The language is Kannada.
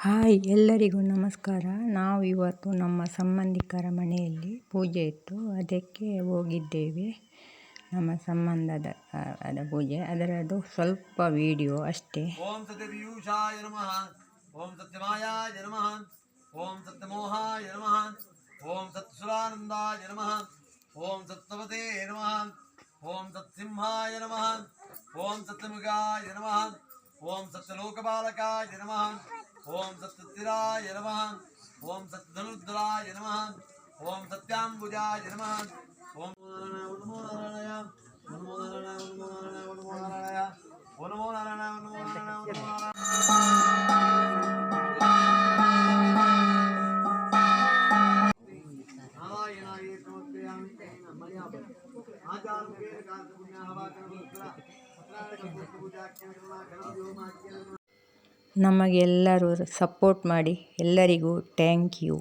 ಹಾಯ್, ಎಲ್ಲರಿಗೂ ನಮಸ್ಕಾರ. ನಾವು ಇವತ್ತು ನಮ್ಮ ಸಂಬಂಧಿಕರ ಮನೆಯಲ್ಲಿ ಪೂಜೆ ಇತ್ತು, ಅದಕ್ಕೆ ಹೋಗಿದ್ದೇವೆ. ನಮ್ಮ ಸಂಬಂಧದ ಪೂಜೆ, ಅದರದ್ದು ಸ್ವಲ್ಪ ವಿಡಿಯೋ ಅಷ್ಟೇ. ಓಂ ಸತ್ಯಪೀಯೂಷಾಯ ನಮಃ, ಓಂ ಸತ್ಯಮಾಯಾಯ ನಮಃ, ಓಂ ಸತ್ಯಮೋಹಾಯ ನಮಃ, ಓಂ ಸತ್ಸುರಾನಂದಾಯ ನಮಃ, ಓಂ ಸತ್ಯವತೆ ನಮಃ, ಓಂ ಸತ್ಸಿಂಹಾಯ ನಮಃ, ಓಂ ಸತ್ಯಮುಖಾಯ ನಮಃ, ಓಂ ಸತ್ಯಲೋಕಪಾಲಕಾಯ ನಮಃ, ಓಂ ಸತ್ಯಸ್ಥಿರಾಯ ನಮಃ, ಓಂ ಸತ್ಯಧನುರ್ಧರಾಯ ನಮಃ, ಓಂ ಸತ್ಯಾಂಬುಜಾಯ ನಮಃ, ಓಂ ನಮೋ ನಾರಾಯಣ, ನಮೋ ನಾರಾಯಣ, ನಮೋ ನಾರಾಯಣ, ನಮೋ ನಾರಾಯಣ, ನಮೋ ನಾರಾಯಣ, ನಮೋ ನಾರಾಯಣ, ನಮೋ ನಾರಾಯಣ. ನಮಗೆಲ್ಲರೂ ಸಪೋರ್ಟ್ ಮಾಡಿ ಎಲ್ಲರಿಗೂ ಥ್ಯಾಂಕ್ ಯು.